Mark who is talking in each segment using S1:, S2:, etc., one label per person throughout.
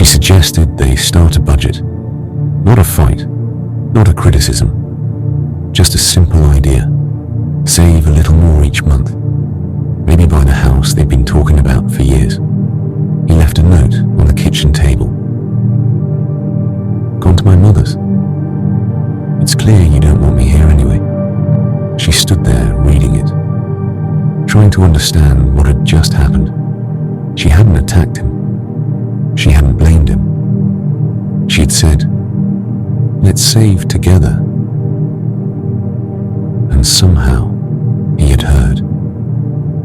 S1: She suggested they start a budget. Not a fight, not a criticism, just a simple idea. Save a little more each month. Maybe buy the house they've been talking about for years. He left a note on the kitchen table. Gone to my mother's. It's clear you don't want me here anyway. She stood there reading it, trying to understand what had just happened. She hadn't attacked him. She hadn't blamed him. She had said, "Let's save together." And somehow he had heard,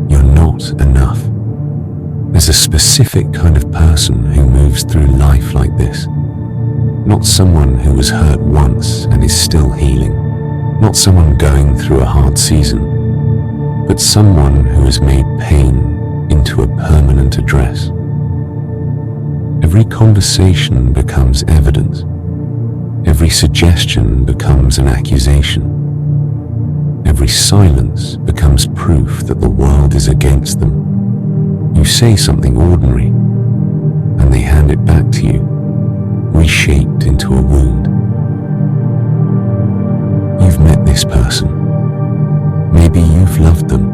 S1: "You're not enough." There's a specific kind of person who moves through life like this. Not someone who was hurt once and is still healing. Not someone going through a hard season, but someone who has made pain into a permanent address. Every conversation becomes evidence. Every suggestion becomes an accusation. Every silence becomes proof that the world is against them. You say something ordinary, and they hand it back to you, reshaped into a wound. You've met this person. Maybe you've loved them.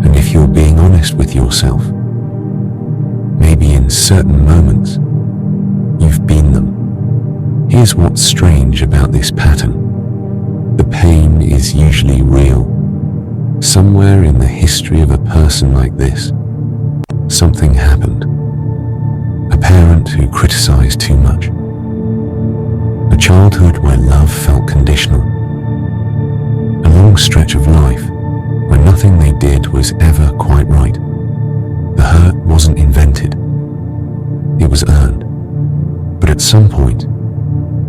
S1: And if you're being honest with yourself, maybe in certain moments, you've been them. Here's what's strange about this pattern. The pain is usually real. Somewhere in the history of a person like this, something happened. A parent who criticized too much. A childhood where love felt conditional. A long stretch of life where nothing they did was ever quite right. The hurt wasn't invented. It was earned. But at some point,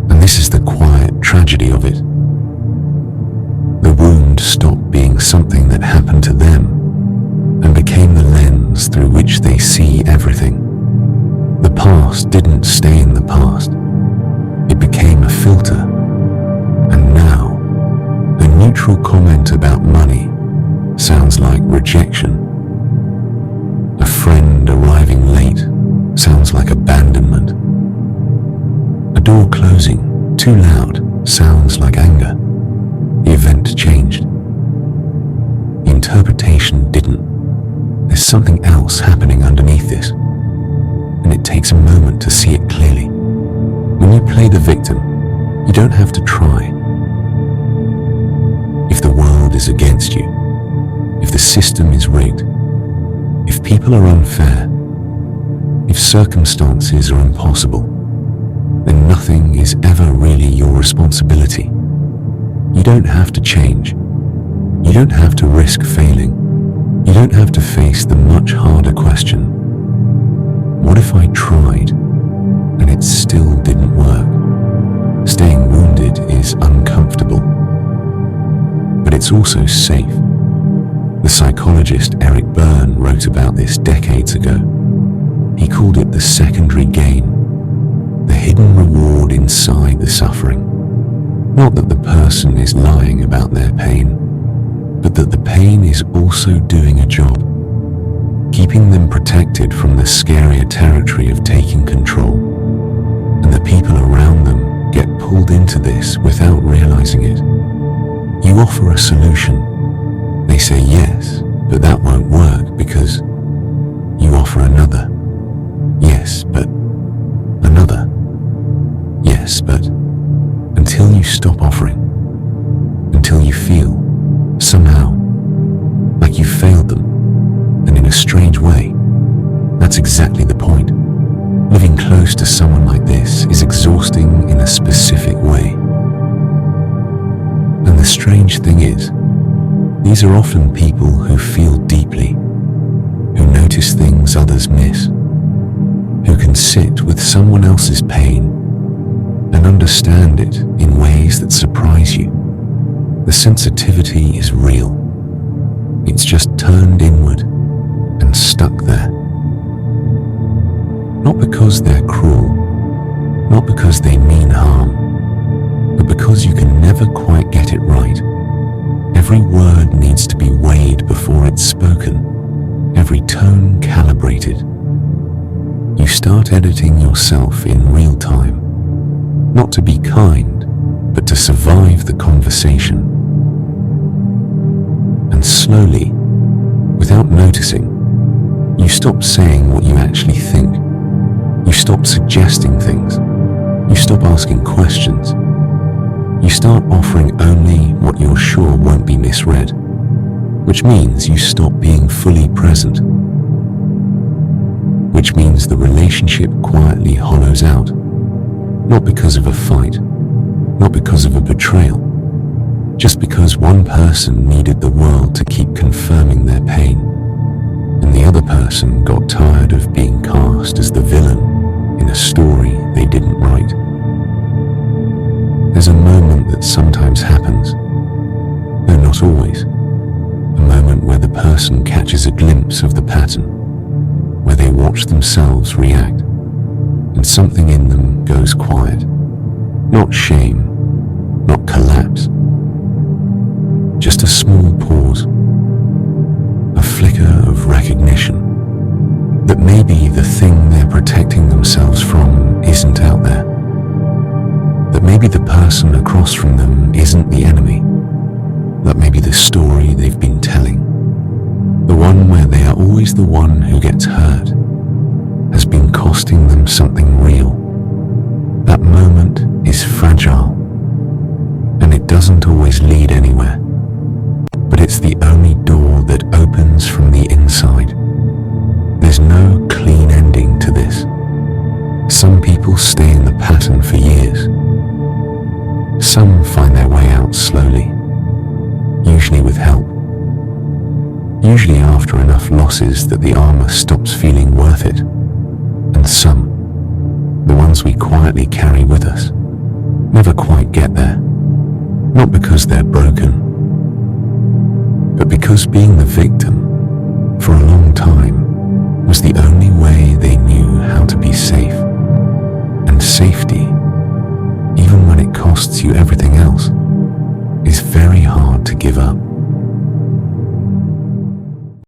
S1: and this is the quiet tragedy of it, the wound stopped being something that happened to them and became the lens through which they see everything. The past didn't stay in the past. It became a filter. And now, a neutral comment about money sounds like rejection. A friend arriving late sounds like abandonment. A door closing too loud sounds like anger. The event changed. The interpretation didn't. There's something else happening underneath this, and it takes a moment to see it clearly. When you play the victim, you don't have to try. If the world is against you, if the system is rigged, if people are unfair, if circumstances are impossible, then nothing is ever really your responsibility. You don't have to change. You don't have to risk failing. You don't have to face the much harder question, what if I tried and it still didn't work? Staying wounded is uncomfortable, but it's also safe. The psychologist Eric Berne wrote about this decades ago. He called it the secondary gain, the hidden reward inside the suffering. Not that the person is lying about their pain, but that the pain is also doing a job, keeping them protected from the scarier territory of taking control. And the people around them get pulled into this without realizing it. You offer a solution. They say yes, but that won't work because you offer another. Yes, but another. Yes, but until you stop offering, until you feel somehow like you failed them, and in a strange way, that's exactly the point. Living close to someone like this is exhausting in a specific way. And the strange thing is, these are often people who feel deeply, who notice things others miss, who can sit with someone else's pain and understand it in ways that surprise you. The sensitivity is real. It's just turned inward and stuck there. Not because they're cruel, not because they mean harm, but because you can never quite get it right. Every word needs to be weighed before it's spoken, every tone calibrated. You start editing yourself in real time, not to be kind, but to survive the conversation. And slowly, without noticing, you stop saying what you actually think. You stop suggesting things. You stop asking questions. You start offering only what you're sure won't be misread, which means you stop being fully present, which means the relationship quietly hollows out, not because of a fight, not because of a betrayal, just because one person needed the world to keep confirming their pain, and the other person got tired of being cast as the villain in a story they didn't write. There's a moment that sometimes happens, though not always, a moment where the person catches a glimpse of the pattern, where they watch themselves react, and something in them goes quiet. Not shame, not collapse, just a small pause, a flicker of recognition that maybe the thing they're protecting themselves from isn't out there, that maybe the person across from them isn't the enemy, that maybe the story they've been telling, the one where they are always the one who gets hurt, has been costing them something real. That moment is fragile, and it doesn't always lead anywhere, but it's the only door that opens from the inside. There's no clean ending to this. Some people stay in the pattern for years. Some find their way out slowly, usually with help. Usually after enough losses that the armor stops feeling worth it. And some, the ones we quietly carry with us, never quite get there. Not because they're broken, but because being the victim for a long time was the only way they knew how to be safe. And safety, even when it costs you everything else, is very hard to give up.